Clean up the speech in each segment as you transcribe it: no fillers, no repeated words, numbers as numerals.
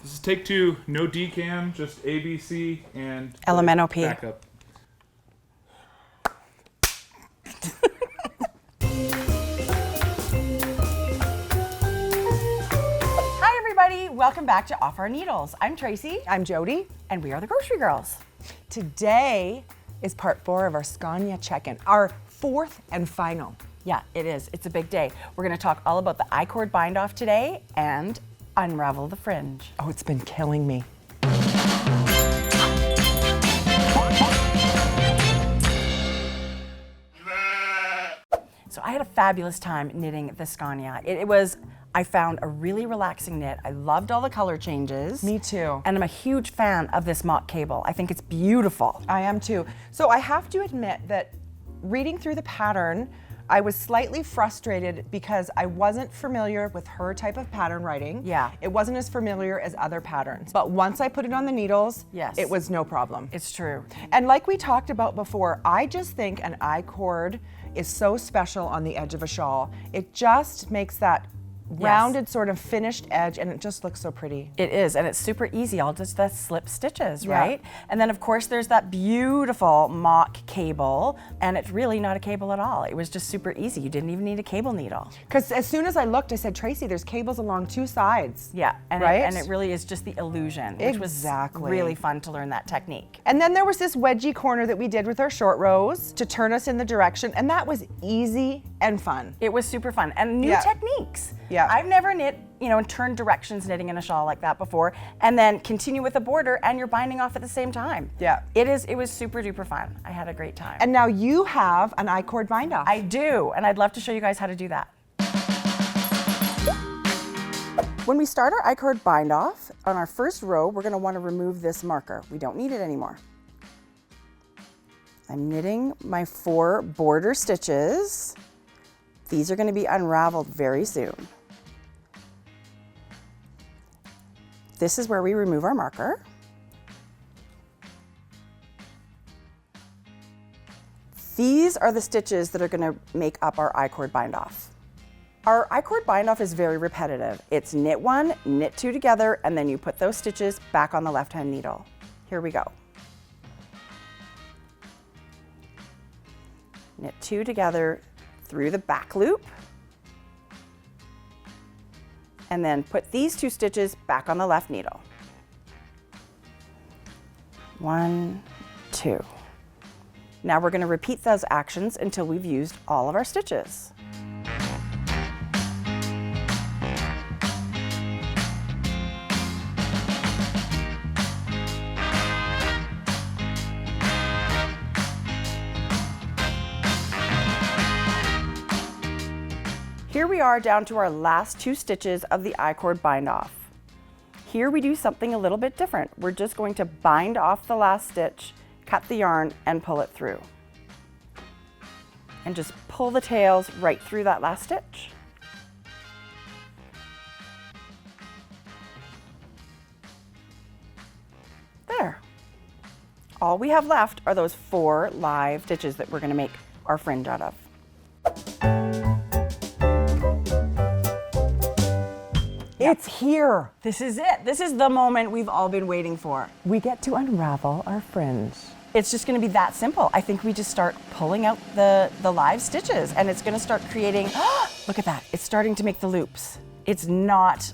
This is take 2, no decam, just ABC and LMNOP. backup. Hi everybody, welcome back to Off Our Needles. I'm Tracie. I'm Jodi. And we are the Grocery Girls. Today is part 4 of our Scania check-in, our 4th and final. Yeah, it is. It's a big day. We're going to talk all about the I-cord bind-off today and unravel the fringe. Oh, it's been killing me. So I had a fabulous time knitting the Scania. I found a really relaxing knit. I loved all the color changes. Me too. And I'm a huge fan of this mock cable. I think it's beautiful. I am too. So I have to admit that reading through the pattern, I was slightly frustrated because I wasn't familiar with her type of pattern writing. Yeah. It wasn't as familiar as other patterns. But once I put it on the needles, yes, it was no problem. It's true. And like we talked about before, I just think an I-cord is so special on the edge of a shawl. It just makes that rounded sort of finished edge, and it just looks so pretty. It is, and it's super easy. All just the slip stitches, Yeah. right? And then of course there's that beautiful mock cable, and it's really not a cable at all. It was just super easy. You didn't even need a cable needle. Because as soon as I looked, I said, Tracie, there's cables along 2 sides. Yeah, and, right? it really is just the illusion, which Exactly. was really fun to learn that technique. And then there was this wedgie corner that we did with our short rows to turn us in the direction, and that was easy and fun. It was super fun, and new techniques. Yeah. I've never knit, and turned directions knitting in a shawl like that before, and then continue with the border, and you're binding off at the same time. Yeah. It was super duper fun. I had a great time. And now you have an I-cord bind off. I do, and I'd love to show you guys how to do that. When we start our I-cord bind off, on our first row, we're gonna wanna remove this marker. We don't need it anymore. I'm knitting my 4 border stitches. These are gonna be unraveled very soon. This is where we remove our marker. These are the stitches that are gonna make up our I-cord bind off. Our I-cord bind off is very repetitive. It's knit 1, knit 2 together, and then you put those stitches back on the left-hand needle. Here we go. Knit 2 together through the back loop, and then put these 2 stitches back on the left needle. 1, 2. Now we're going to repeat those actions until we've used all of our stitches. Here we are down to our last 2 stitches of the I-cord bind off. Here we do something a little bit different. We're just going to bind off the last stitch, cut the yarn, and pull it through. And just pull the tails right through that last stitch. There. All we have left are those 4 live stitches that we're going to make our fringe out of. It's here. This is it. This is the moment we've all been waiting for. We get to unravel our fringe. It's just going to be that simple. I think we just start pulling out the live stitches, and it's going to start creating, look at that. It's starting to make the loops. It's not,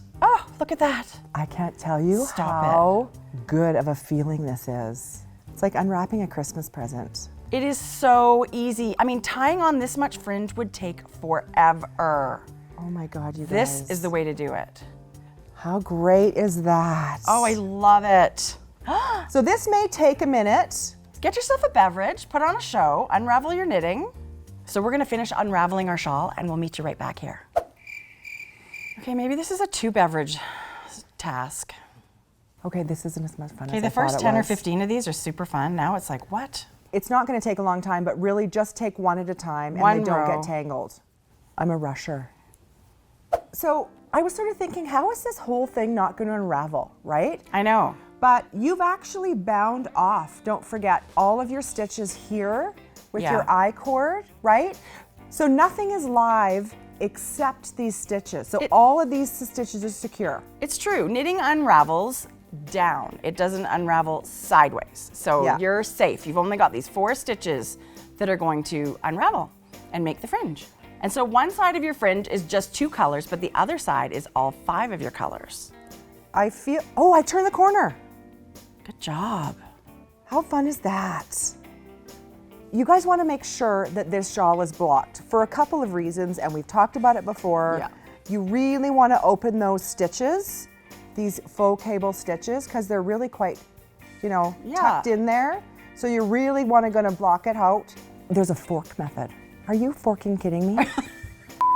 look at that. I can't tell you Stop how good of a feeling this is. It's like unwrapping a Christmas present. It is so easy. I mean, tying on this much fringe would take forever. Oh my God, you guys. This is the way to do it. How great is that? Oh, I love it. So this may take a minute. Get yourself a beverage, put on a show, unravel your knitting. So we're gonna finish unraveling our shawl, and we'll meet you right back here. Okay, maybe this is a 2 beverage task. Okay, this isn't as much fun Okay, as the I thought first it 10 or was. 15 of these are super fun. Now it's like, what? It's not gonna take a long time, but really just take 1 at a time and One they don't row. get tangled. I'm a rusher. So I was sort of thinking, how is this whole thing not gonna unravel, right? I know. But you've actually bound off, don't forget, all of your stitches here with your I-cord, right? So nothing is live except these stitches. So all of these stitches are secure. It's true. Knitting unravels down. It doesn't unravel sideways. So Yeah. you're safe. You've only got these 4 stitches that are going to unravel and make the fringe. And so one side of your fringe is just 2 colors, but the other side is all 5 of your colors. I feel, oh, I turned the corner. Good job. How fun is that? You guys want to make sure that this shawl is blocked for a couple of reasons, and we've talked about it before. Yeah. You really want to open those stitches, these faux cable stitches, because they're really quite, you know, Yeah. tucked in there. So you really want to block it out. There's a fork method. Are you forking kidding me?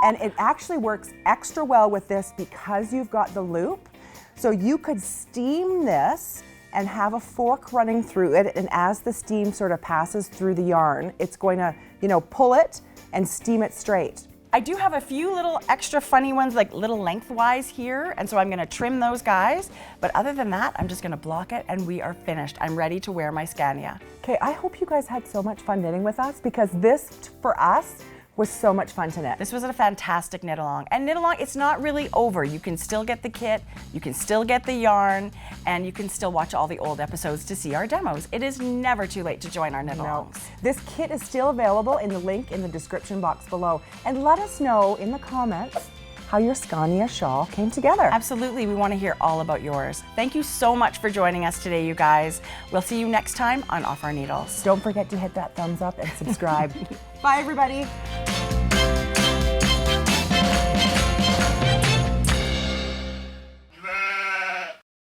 And it actually works extra well with this because you've got the loop. So you could steam this and have a fork running through it, and as the steam sort of passes through the yarn, it's going to, you know, pull it and steam it straight. I do have a few little extra funny ones, like little lengthwise here, and so I'm gonna trim those guys. But other than that, I'm just gonna block it and we are finished. I'm ready to wear my Scania. Okay, I hope you guys had so much fun knitting with us, because this, for us, was so much fun to knit. This was a fantastic knit along. And knit along, it's not really over. You can still get the kit, you can still get the yarn, and you can still watch all the old episodes to see our demos. It is never too late to join our knit alongs. This kit is still available in the link in the description box below. And let us know in the comments how your Scania shawl came together. Absolutely, we want to hear all about yours. Thank you so much for joining us today, you guys. We'll see you next time on Off Our Needles. Don't forget to hit that thumbs up and subscribe. Bye, everybody.